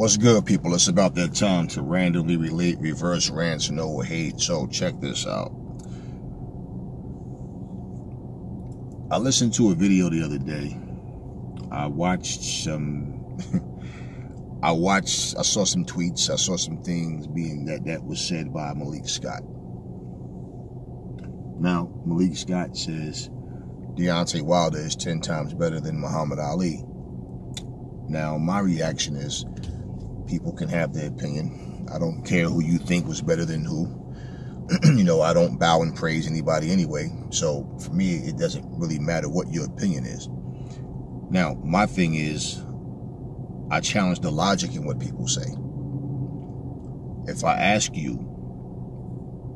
What's good, people? It's about that time to randomly relate reverse rants and no hate. So check this out. I listened to a video the other day. I watched some I saw some tweets. I saw some things being that was said by Malik Scott. Now, Malik Scott says Deontay Wilder is 10 times better than Muhamad Ali. Now, my reaction is, people can have their opinion. I don't care who you think was better than who. You know, I don't bow and praise anybody anyway. So for me, it doesn't really matter what your opinion is. Now, my thing is, I challenge the logic in what people say. If I ask you,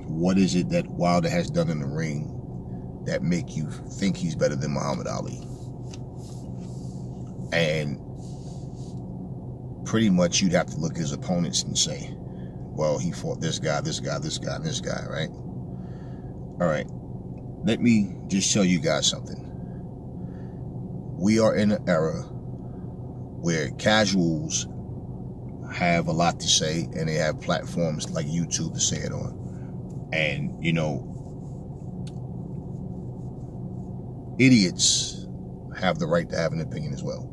what is it that Wilder has done in the ring that make you think he's better than Muhammad Ali? And pretty much you'd have to look at his opponents and say, well, he fought this guy, this guy, this guy, and this guy, right? All right. Let me just tell you guys something. We are in an era where casuals have a lot to say, and they have platforms like YouTube to say it on. And, you know, idiots have the right to have an opinion as well.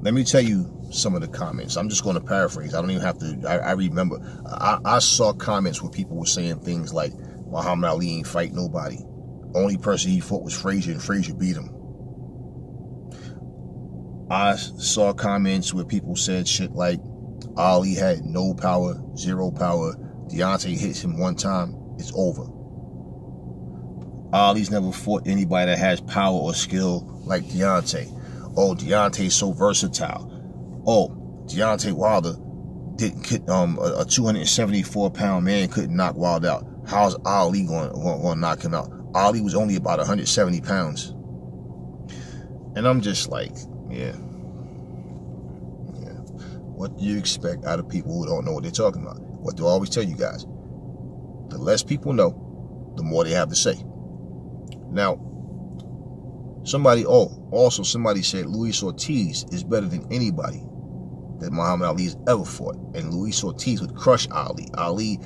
Let me tell you some of the comments. I'm just going to paraphrase. I don't even have to. I remember. I saw comments where people were saying things like, Muhammad Ali ain't fight nobody. Only person he fought was Frazier, and Frazier beat him. I saw comments where people said shit like, Ali had no power, zero power. Deontay hits him one time, it's over. Ali's never fought anybody that has power or skill like Deontay. Oh, Deontay's so versatile. Oh, Deontay Wilder didn't a 274-pound man couldn't knock Wilder out. How's Ali going to knock him out? Ali was only about 170 pounds. And I'm just like, yeah. What do you expect out of people who don't know what they're talking about? What do I always tell you guys? The less people know, the more they have to say. Now, somebody said Luis Ortiz is better than anybody that Muhammad Ali has ever fought. And Luis Ortiz would crush Ali. Ali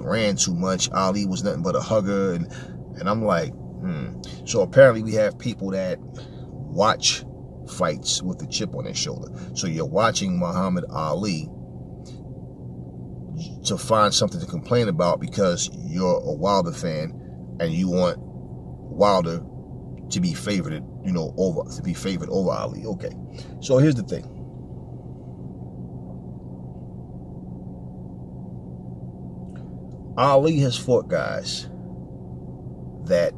ran too much. Ali was nothing but a hugger. And I'm like, So apparently we have people that watch fights with a chip on their shoulder. So you're watching Muhammad Ali to find something to complain about because you're a Wilder fan and you want Wilder to be favored, over Ali. Okay. So here's the thing. Ali has fought guys that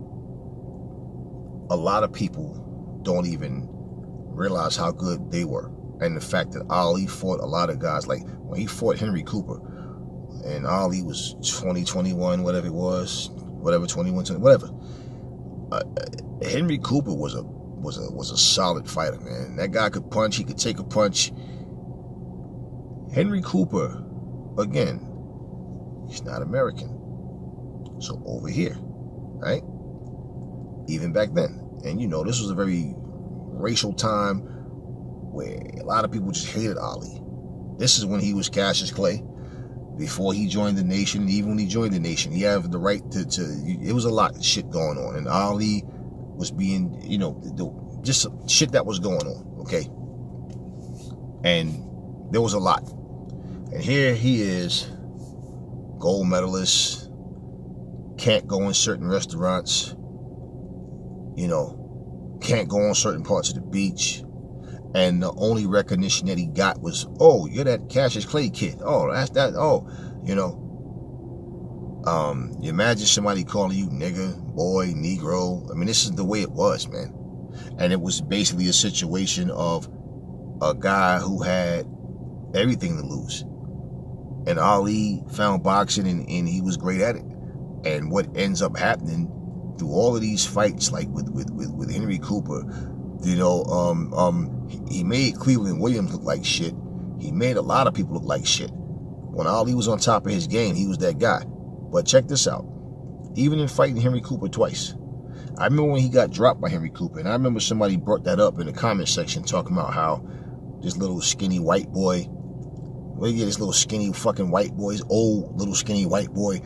a lot of people don't even realize how good they were. And the fact that Ali fought a lot of guys, like when he fought Henry Cooper, and Ali was 20, 21, whatever it was, 21, 20, whatever. Henry Cooper was a solid fighter, man. That guy could punch. He could take a punch. Henry Cooper, again, he's not American. So over here, right? Even back then. And this was a very racial time where a lot of people just hated Ali. This is when he was Cassius Clay. Before he joined the nation, even when he joined the nation, he had the right to it was a lot of shit going on. And Ali was being, just shit that was going on, okay? And there was a lot. And here he is, gold medalist, can't go in certain restaurants, can't go on certain parts of the beach. And the only recognition that he got was, oh, you're that Cassius Clay kid. Oh, that's that. Oh, you imagine somebody calling you nigger, boy, Negro. I mean, this is the way it was, man. And it was basically a situation of a guy who had everything to lose. And Ali found boxing and he was great at it. And what ends up happening through all of these fights, like with Henry Cooper, he made Cleveland Williams look like shit. He made a lot of people look like shit. When Ali was on top of his game, he was that guy. But check this out. Even in fighting Henry Cooper twice, I remember when he got dropped by Henry Cooper, and I remember somebody brought that up in the comment section talking about how this little skinny white boy. Where you get this little skinny fucking white boy, this old little skinny white boy,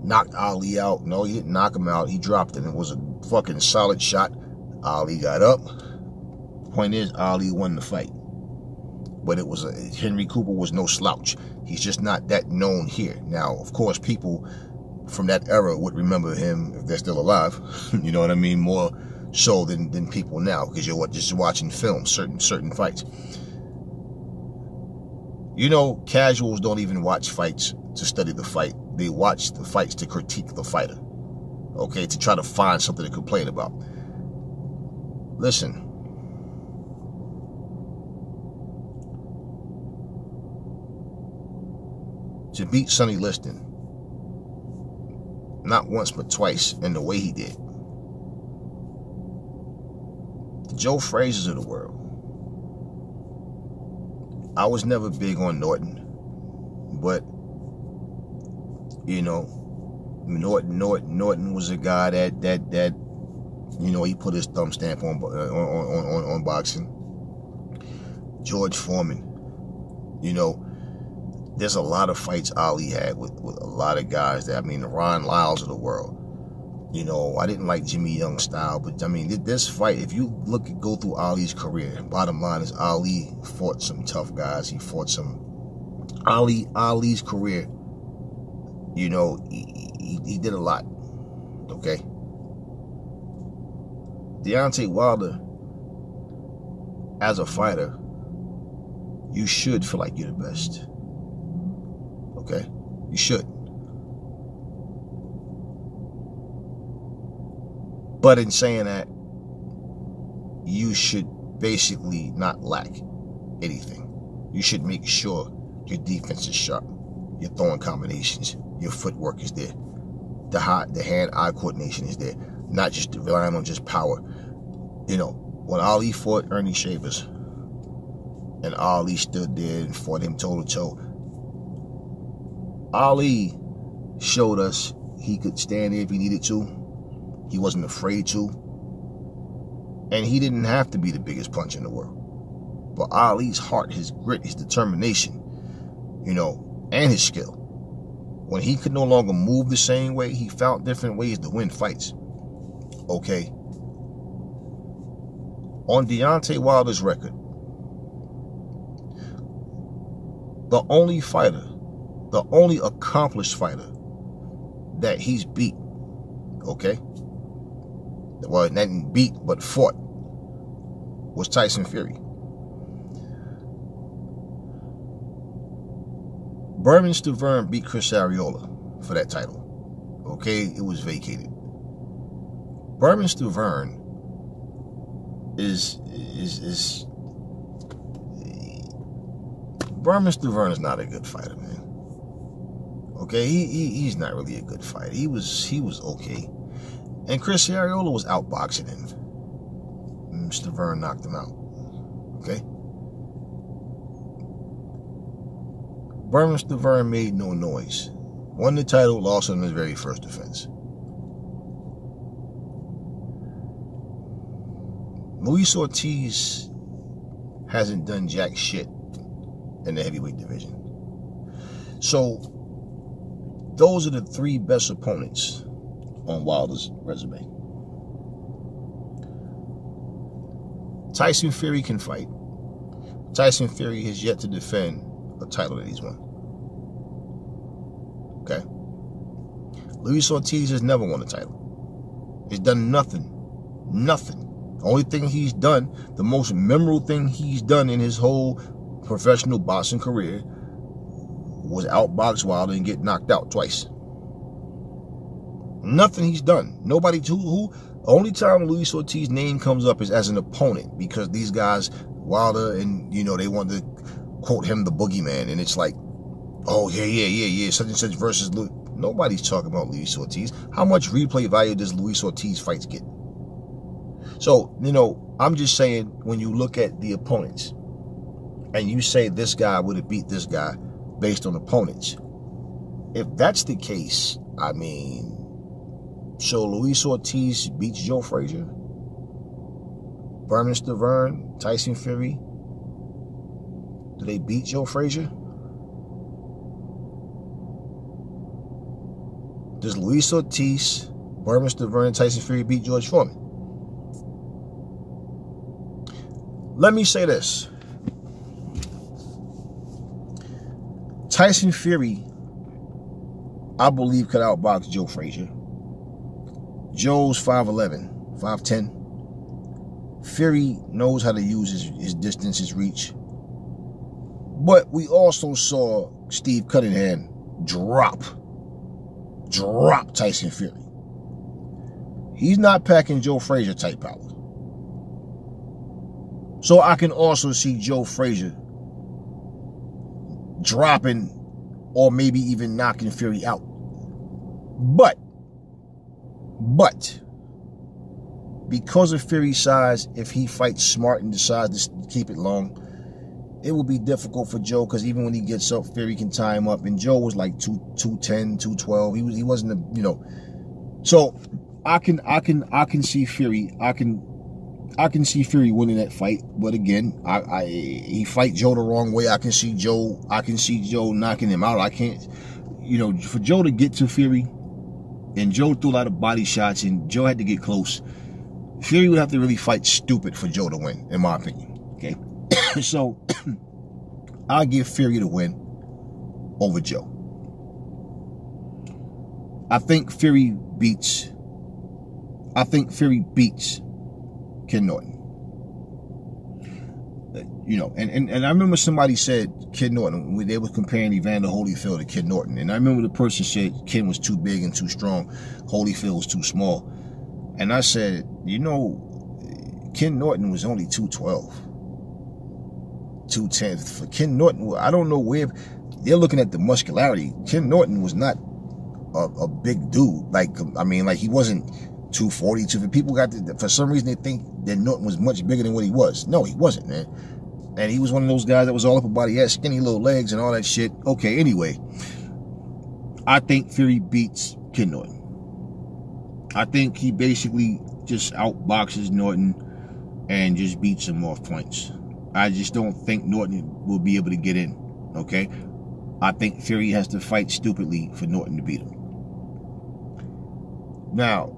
knocked Ali out. No, he didn't knock him out. He dropped him. It was a fucking solid shot. Ali got up. Point is, Ali won the fight. But it was Henry Cooper was no slouch. He's just not that known here. Now, of course, people from that era would remember him if they're still alive. You know what I mean? More so than people now, because you're just watching film, certain fights. You know, casuals don't even watch fights to study the fight. They watch the fights to critique the fighter. Okay, to try to find something to complain about. Listen. To beat Sonny Liston, not once but twice, in the way he did. The Joe Frazier's of the world. I was never big on Norton, but you know, Norton was a guy that you know, he put his thumb stamp on boxing. George Foreman, you know. There's a lot of fights Ali had with a lot of guys that, I mean, the Ron Lyles of the world. You know, I didn't like Jimmy Young's style, but I mean, this fight, if you go through Ali's career, bottom line is Ali fought some tough guys. He fought some, Ali's career, you know, he did a lot, okay? Deontay Wilder, as a fighter, you should feel like you're the best. Okay? You should. But in saying that, you should basically not lack anything. You should make sure your defense is sharp. Your throwing combinations, your footwork is there. The hand-eye coordination is there. Not just relying on just power. You know, when Ali fought Ernie Shavers, and Ali stood there and fought him toe-to-toe, Ali showed us he could stand there if he needed to. He wasn't afraid to. And he didn't have to be the biggest puncher in the world. But Ali's heart, his grit, his determination, you know, and his skill. When he could no longer move the same way, he found different ways to win fights. Okay? On Deontay Wilder's record, the only fighter, the only accomplished fighter that he's beat, okay? Well, not beat, but fought, was Tyson Fury. Berman Stavern beat Chris Arreola for that title. Okay? It was vacated. Berman Stavern Berman Stavern is not a good fighter, man. Okay, he's not really a good fighter. He was okay. And Chris Arreola was outboxing him. Stavern knocked him out. Okay? Berman Stavern made no noise. Won the title, lost on his very first defense. Luis Ortiz hasn't done jack shit in the heavyweight division. So, those are the three best opponents on Wilder's resume. Tyson Fury can fight. Tyson Fury has yet to defend a title that he's won. Okay? Luis Ortiz has never won a title. He's done nothing. Nothing. The only thing he's done, the most memorable thing he's done in his whole professional boxing career, was outbox Wilder and get knocked out twice. Nothing he's done. Nobody who only time Luis Ortiz's name comes up is as an opponent, because these guys, Wilder and, you know, they want to quote him the boogeyman, and it's like, oh yeah, such and such versus Luis. Nobody's talking about Luis Ortiz. How much replay value does Luis Ortiz fights get? So, you know, I'm just saying, when you look at the opponents and you say this guy would have beat this guy based on opponents, if that's the case, I mean, so Luis Ortiz beats Joe Frazier, Berman Stavern, Tyson Fury, Do they beat Joe Frazier? Does Luis Ortiz, Berman Stavern, and Tyson Fury beat George Foreman? Let me say this. Tyson Fury, I believe, could outbox Joe Frazier. Joe's 5'11", 5'10". Fury knows how to use his distance, his reach. But we also saw Steve Cunningham drop Tyson Fury. He's not packing Joe Frazier type power. So I can also see Joe Frazier dropping or maybe even knocking Fury out. But because of Fury's size, if he fights smart and decides to keep it long, it will be difficult for Joe, because even when he gets up, Fury can tie him up. And Joe was like 210, 212. He wasn't a, you know. So I can see Fury. I can see Fury winning that fight. But again, he fight Joe the wrong way. I can see Joe knocking him out. I can't, you know, for Joe to get to Fury, and Joe threw a lot of body shots, and Joe had to get close. Fury would have to really fight stupid for Joe to win, in my opinion. Okay. So I'll give Fury the win over Joe. I think Fury beats Ken Norton. You know, and I remember somebody said Ken Norton, when they were comparing Evander Holyfield to Ken Norton, and I remember the person said Ken was too big and too strong, Holyfield was too small. And I said, you know, Ken Norton was only 212. 210. For Ken Norton, I don't know where they're looking at the muscularity. Ken Norton was not a big dude. Like, I mean, like, he wasn't 240. People got for some reason they think that Norton was much bigger than what he was. No, he wasn't, man. And he was one of those guys that was all up about, he had skinny little legs and all that shit. Okay, anyway, I think Fury beats Ken Norton. I think he basically just outboxes Norton and just beats him off points. I just don't think Norton will be able to get in, okay? I think Fury has to fight stupidly for Norton to beat him. Now,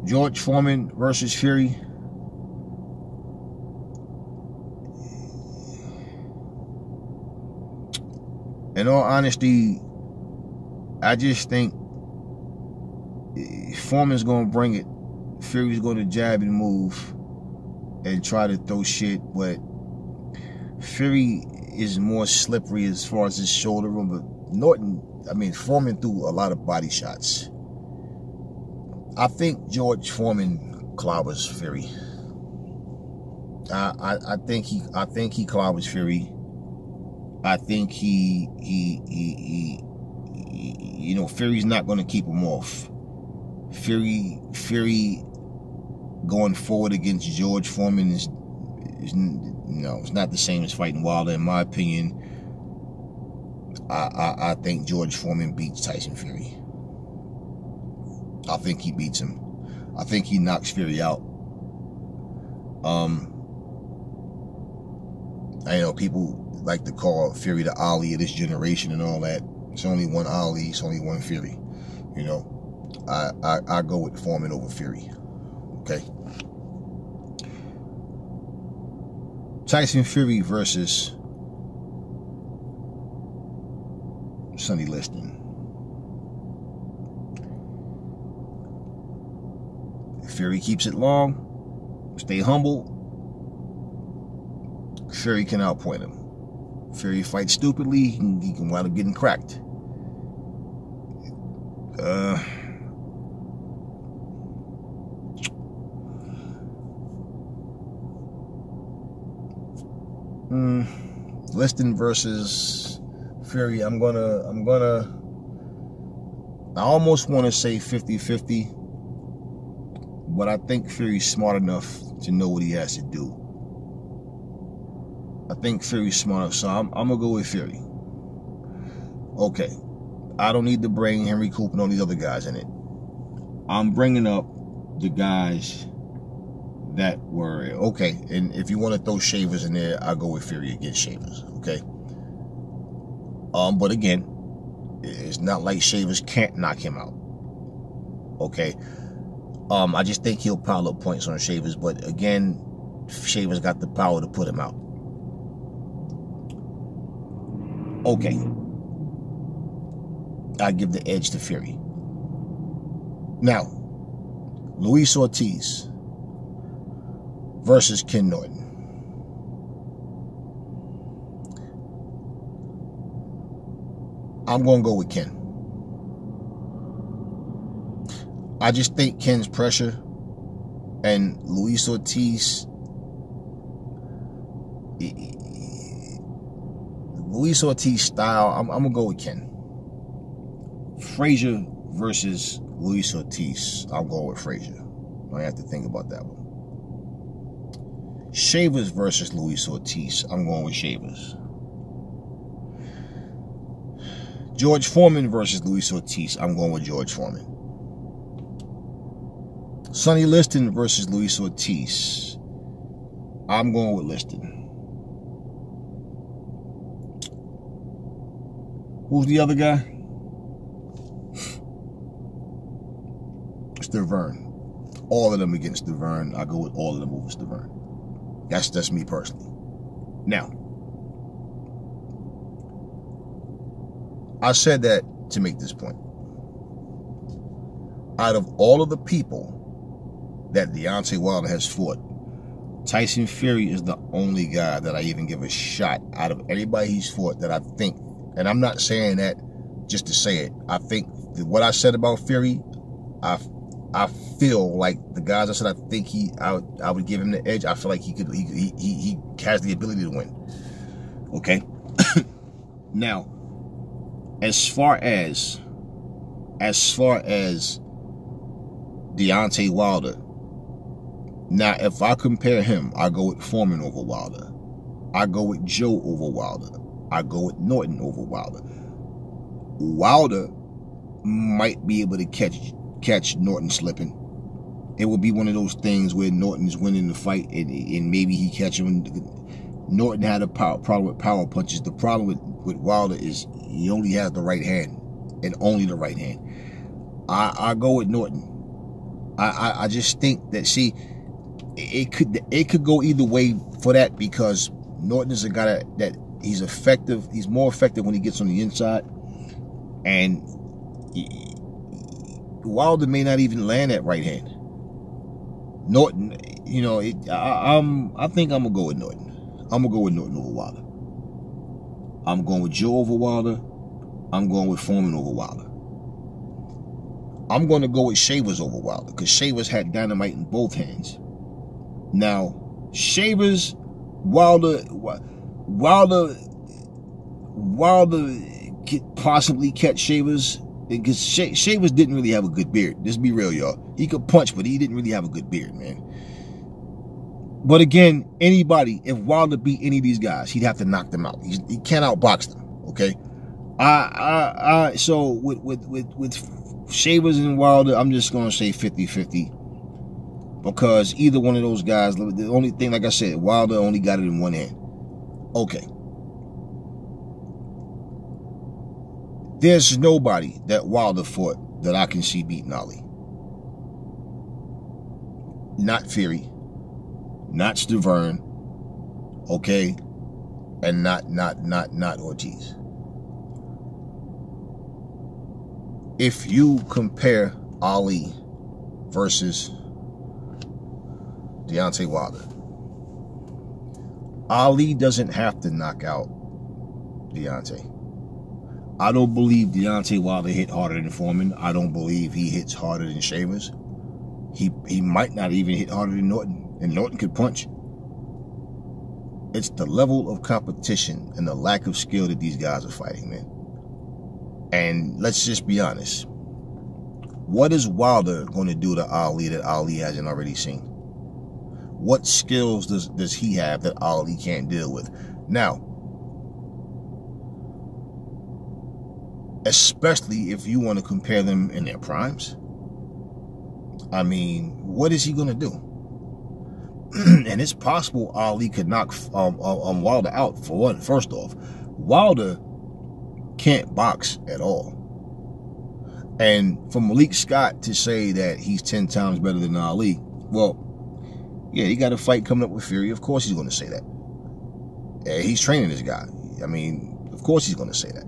George Foreman versus Fury. In all honesty, I just think Foreman's going to bring it. Fury's going to jab and move and try to throw shit, but Fury is more slippery as far as his shoulder room. But Norton, I mean, Foreman threw a lot of body shots. I think George Foreman clobbers Fury. I think he clobbers Fury. I think he you know, Fury's not going to keep him off. Fury going forward against George Foreman is no, it's not the same as fighting Wilder, in my opinion. I think George Foreman beats Tyson Fury. I think he beats him. I think he knocks Fury out. I know people like to call Fury the Ali of this generation and all that. It's only one Ali, it's only one Fury. You know, I go with Foreman over Fury. Okay. Tyson Fury versus Sonny Liston. If Fury keeps it long, stay humble, Fury can outpoint him. Fury fights stupidly, he can wind up getting cracked. Liston versus Fury, I almost want to say 50-50, but I think Fury's smart enough to know what he has to do. I think Fury's smart enough, so I'm gonna go with Fury. Okay, I don't need to bring Henry Cooper and all these other guys in it. I'm bringing up the guys that were okay. And if you want to throw Shavers in there, I'll go with Fury against Shavers. Okay. But again, it's not like Shavers can't knock him out. Okay. I just think he'll pile up points on Shavers, but again, Shavers got the power to put him out. Okay. I give the edge to Fury. Now, Luis Ortiz versus Ken Norton. I'm going to go with Ken. I just think Ken's pressure and Luis Ortiz, style, I'm going to go with Ken. Frazier versus Luis Ortiz, I'm going with Frazier. I have to think about that one. Shavers versus Luis Ortiz, I'm going with Shavers. George Foreman versus Luis Ortiz, I'm going with George Foreman. Sonny Liston versus Luis Ortiz, I'm going with Liston. Who's the other guy? Stavern. All of them against Stavern. I go with all of them over Stavern. That's just me personally. Now, I said that to make this point. Out of all of the people that Deontay Wilder has fought, Tyson Fury is the only guy that I even give a shot out of everybody he's fought that I think, and I'm not saying that just to say it, I think that what I said about Fury, I feel like the guys I said I think I would give him the edge. I feel like he has the ability to win. Okay. Now, as far as Deontay Wilder, now if I compare him, I go with Foreman over Wilder. I go with Joe over Wilder. I go with Norton over Wilder. Wilder might be able to catch Norton slipping. It would be one of those things where Norton's winning the fight and maybe he catch him. Norton had a problem with power punches. The problem with Wilder is he only has the right hand and only the right hand. I go with Norton. I just think that, see, it could go either way for that, because Norton is a guy that he's effective. He's more effective when he gets on the inside, and Wilder may not even land that right hand. Norton, you know, I think I'm gonna go with Norton. I'm gonna go with Norton over Wilder. I'm going with Joe over Wilder. I'm going with Foreman over Wilder. I'm going to go with Shavers over Wilder, because Shavers had dynamite in both hands. Now, Shavers, Wilder could possibly catch Shavers, because Shavers didn't really have a good beard. Just be real, y'all. He could punch, but he didn't really have a good beard, man. But again, anybody, if Wilder beat any of these guys, he'd have to knock them out. He can't outbox them, okay? So with Shavers and Wilder, I'm just going to say 50-50. Because either one of those guys, the only thing, like I said, Wilder only got it in one hand. Okay. There's nobody that Wilder fought that I can see beating Ali. Not Fury. Not Stavern. Okay? And not Ortiz. If you compare Ali versus Deontay Wilder, Ali doesn't have to knock out Deontay. I don't believe Deontay Wilder hit harder than Foreman. I don't believe he hits harder than Shavers. He might not even hit harder than Norton, and Norton could punch. It's the level of competition and the lack of skill that these guys are fighting, man. And let's just be honest. What is Wilder going to do to Ali that Ali hasn't already seen? What skills does he have that Ali can't deal with? Now, especially if you want to compare them in their primes, I mean, what is he going to do? And it's possible Ali could knock Wilder out. For one, first off, Wilder can't box at all. And for Malik Scott to say that he's 10 times better than Ali, well, yeah, he got a fight coming up with Fury. Of course he's going to say that. Yeah, he's training this guy. I mean, of course he's going to say that.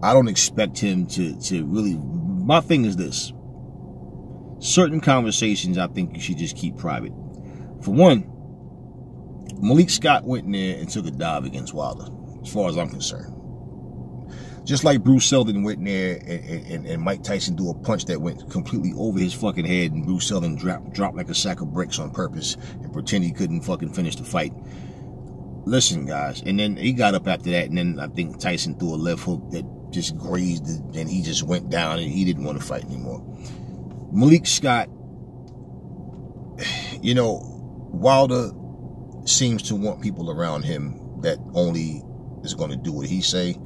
I don't expect him to really... My thing is this. Certain conversations I think you should just keep private. For one, Malik Scott went in there and took a dive against Wilder, as far as I'm concerned. Just like Bruce Seldon went in there and Mike Tyson threw a punch that went completely over his fucking head, and Bruce Seldon dropped like a sack of bricks on purpose and pretend he couldn't fucking finish the fight. Listen, guys. And then he got up after that, and then I think Tyson threw a left hook that just grazed it, and he just went down, and he didn't want to fight anymore. Malik Scott, you know, Wilder seems to want people around him that only is going to do what he say,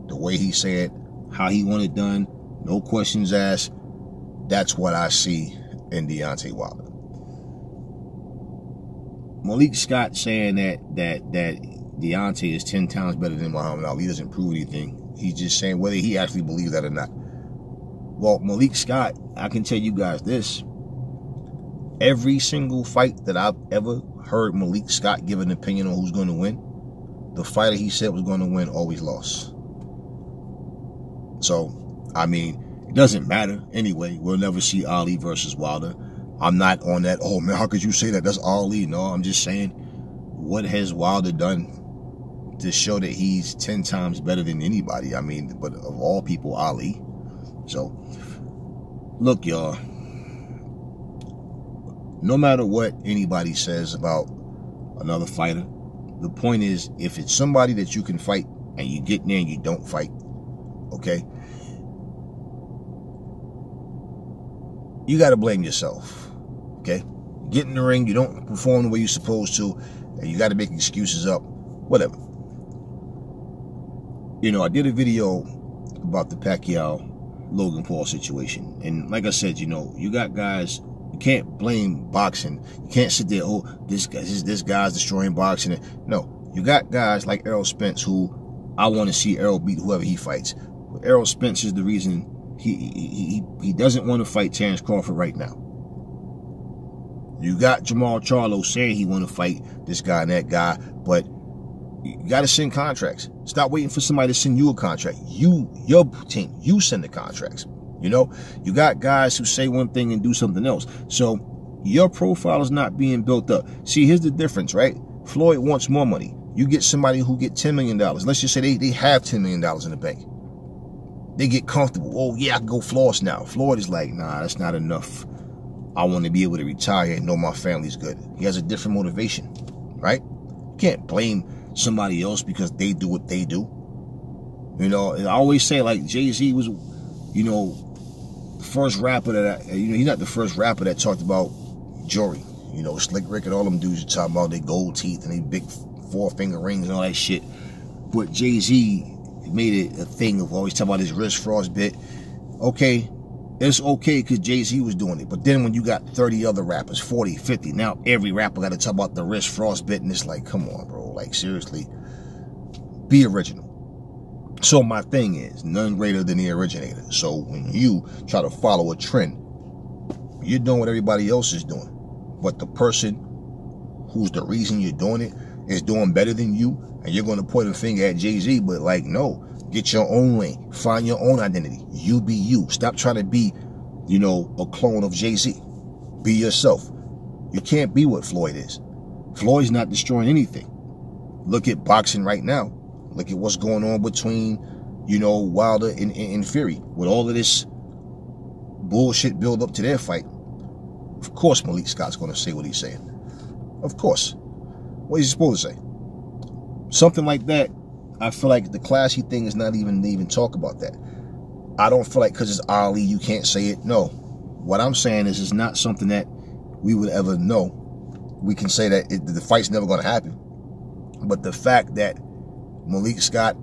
the way he said, how he want it done, no questions asked. That's what I see in Deontay Wilder. Malik Scott saying that Deontay is 10 times better than Muhammad Ali doesn't prove anything. He's just saying whether he actually believes that or not. Well, Malik Scott, I can tell you guys this. Every single fight that I've ever heard Malik Scott give an opinion on who's going to win, the fighter he said was going to win always lost. So, I mean, it doesn't matter. Anyway, we'll never see Ali versus Wilder. I'm not on that, oh man, how could you say that? That's Ali. No, I'm just saying, what has Wilder done to show that he's 10 times better than anybody? I mean, but of all people, Ali. So, look, y'all. No matter what anybody says about another fighter, the point is, if it's somebody that you can fight and you get in there and you don't fight, okay, you got to blame yourself, okay? Get in the ring, you don't perform the way you're supposed to, and you got to make excuses up, whatever. You know, I did a video about the Pacquiao-Logan Paul situation, and like I said, you know, you got guys... You can't blame boxing. You can't sit there, oh, this guy's destroying boxing. No, you got guys like Errol Spence who I want to see Errol beat whoever he fights. But Errol Spence is the reason he doesn't want to fight Terence Crawford right now. You got Jamal Charlo saying he want to fight this guy and that guy, but you got to send contracts. Stop waiting for somebody to send you a contract. Your team, you send the contracts. You know, you got guys who say one thing and do something else. So your profile is not being built up. See, here's the difference, right? Floyd wants more money. You get somebody who get $10 million. Let's just say they have $10 million in the bank. They get comfortable. Oh, yeah, I can go floss now. Floyd is like, nah, that's not enough. I want to be able to retire and know my family's good. He has a different motivation, right? You can't blame somebody else because they do what they do. You know, I always say, like, Jay-Z was, you know, first rapper that, he's not the first rapper that talked about jewelry. You know, Slick Rick and all them dudes are talking about their gold teeth and their big 4-finger rings and all that shit. But Jay-Z made it a thing of always talking about his wrist frostbit. Okay, it's okay because Jay-Z was doing it. But then when you got 30 other rappers, 40, 50, now every rapper got to talk about the wrist frostbit, and it's like, come on, bro. Like, seriously, be original. So my thing is, none greater than the originator. So when you try to follow a trend, you're doing what everybody else is doing. But the person who's the reason you're doing it is doing better than you, and you're going to point a finger at Jay-Z, but like, no, get your own lane. Find your own identity. You be you. Stop trying to be, you know, a clone of Jay-Z. Be yourself. You can't be what Floyd is. Floyd's not destroying anything. Look at boxing right now. Look at what's going on between, you know, Wilder and Fury. With all of this bullshit build up to their fight, of course Malik Scott's going to say what he's saying. Of course. What is he supposed to say? Something like that, I feel like the classy thing is not even talk about that. I don't feel like because it's Ali, you can't say it. No. What I'm saying is it's not something that we would ever know. We can say that the fight's never going to happen. But the fact that Malik Scott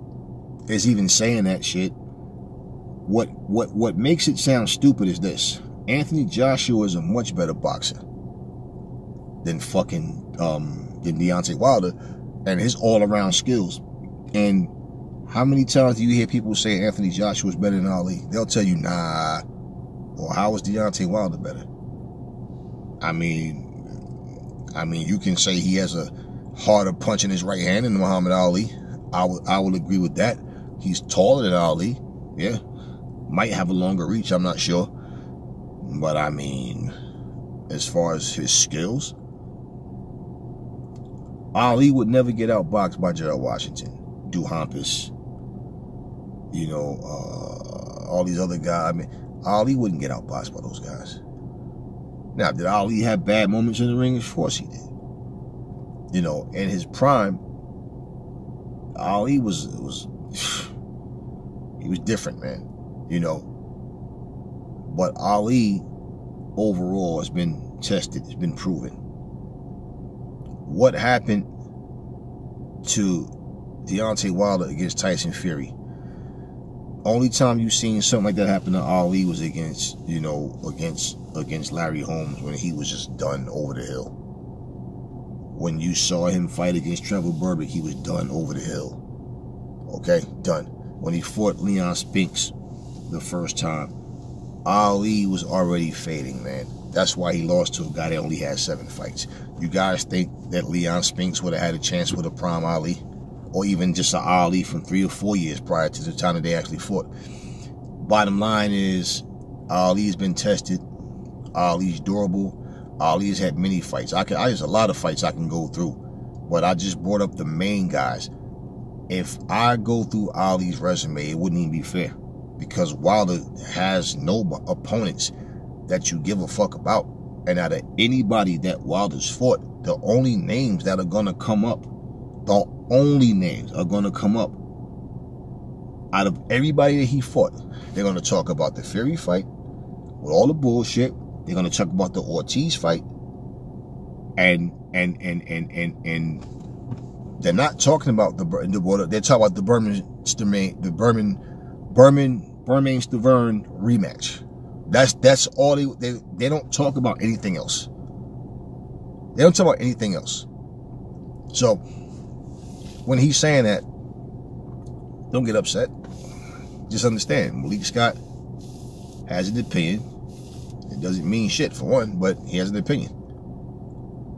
is even saying that shit, what makes it sound stupid is this. Anthony Joshua is a much better boxer. than Deontay Wilder and his all-around skills. And how many times do you hear people say Anthony Joshua is better than Ali? They'll tell you, nah. Or how is Deontay Wilder better? I mean, you can say he has a harder punch in his right hand than Muhammad Ali. I will agree with that. He's taller than Ali. Yeah. Might have a longer reach, I'm not sure. But I mean, as far as his skills, Ali would never get outboxed by Gerald Washington, Duhampas, you know, all these other guys. I mean, Ali wouldn't get outboxed by those guys. Now, did Ali have bad moments in the ring? Of course he did. You know, in his prime, Ali was different, man. You know, but Ali overall has been tested, has been proven. What happened to Deontay Wilder against Tyson Fury? Only time you've seen something like that happen to Ali was against, you know, against Larry Holmes, when he was just done over the hill. When you saw him fight against Trevor Berbick, he was done over the hill. Okay, done. When he fought Leon Spinks the first time, Ali was already fading, man. That's why he lost to a guy that only had 7 fights. You guys think that Leon Spinks would have had a chance with a prime Ali? Or even just an Ali from 3 or 4 years prior to the time that they actually fought? Bottom line is, Ali's been tested. Ali's durable. Ali has had many fights. There's a lot of fights I can go through, but I just brought up the main guys. If I go through Ali's resume, it wouldn't even be fair, because Wilder has no opponents that you give a fuck about. And out of anybody that Wilder's fought, the only names that are going to come up, the only names are going to come up out of everybody that he fought, they're going to talk about the Fury fight with all the bullshit. They're going to talk about the Ortiz fight, and they're not talking about they're talking about the Berman-Stavern rematch. That's all they don't talk about anything else. They don't talk about anything else. So when he's saying that, don't get upset. Just understand, Malik Scott has an opinion. It doesn't mean shit, for one, but he has an opinion.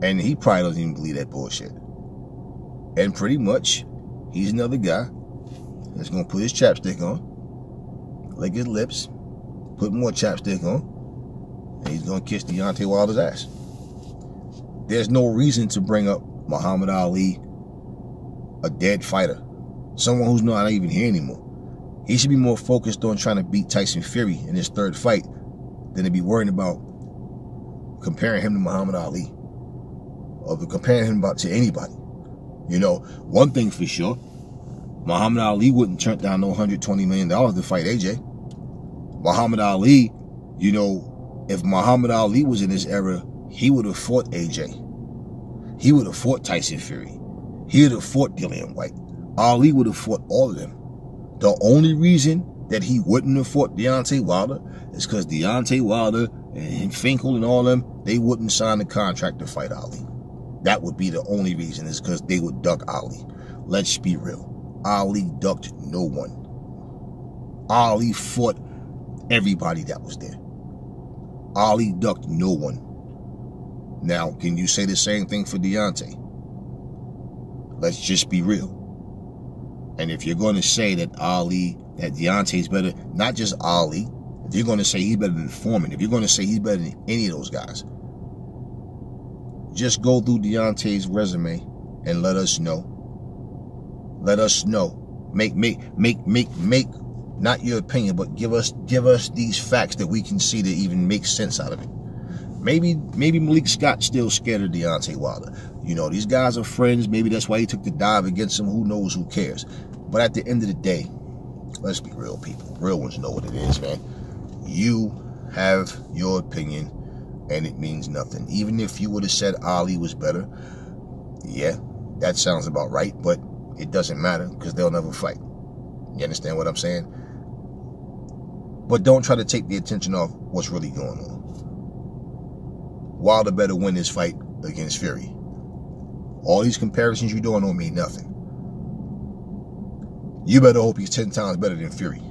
And he probably doesn't even believe that bullshit. And pretty much, he's another guy that's going to put his chapstick on, lick his lips, put more chapstick on, and he's going to kiss Deontay Wilder's ass. There's no reason to bring up Muhammad Ali, a dead fighter, someone who's not even here anymore. He should be more focused on trying to beat Tyson Fury in his 3rd fight than to be worrying about comparing him to Muhammad Ali, or comparing him to anybody. You know, one thing for sure, Muhammad Ali wouldn't turn down no $120 million to fight AJ. Muhammad Ali, you know, if Muhammad Ali was in this era, he would have fought AJ. He would have fought Tyson Fury. He would have fought Dillian White. Ali would have fought all of them. The only reason that he wouldn't have fought Deontay Wilder is because Deontay Wilder and Finkel and all them, they wouldn't sign the contract to fight Ali. That would be the only reason, is because they would duck Ali. Let's be real. Ali ducked no one. Ali fought everybody that was there. Ali ducked no one. Now, can you say the same thing for Deontay? Let's just be real. And if you're going to say that Deontay's better, not just Ali, if you're going to say he's better than Foreman, if you're going to say he's better than any of those guys, just go through Deontay's resume and let us know. Let us know. Make, not your opinion, but give us these facts that we can see to even make sense out of it. Maybe Malik Scott's still scared of Deontay Wilder. You know, these guys are friends. Maybe that's why he took the dive against him. Who knows? Who cares? But at the end of the day, let's be real, people. Real ones know what it is, man. You have your opinion, and it means nothing. Even if you would have said Ali was better, yeah, that sounds about right, but it doesn't matter because they'll never fight. You understand what I'm saying? But don't try to take the attention off what's really going on. Wilder better win this fight against Fury. All these comparisons you're doing don't mean nothing. You better hope he's 10 times better than Fury.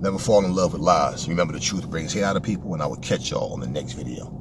Never fall in love with lies. Remember, the truth brings hate out of people, and I will catch y'all on the next video.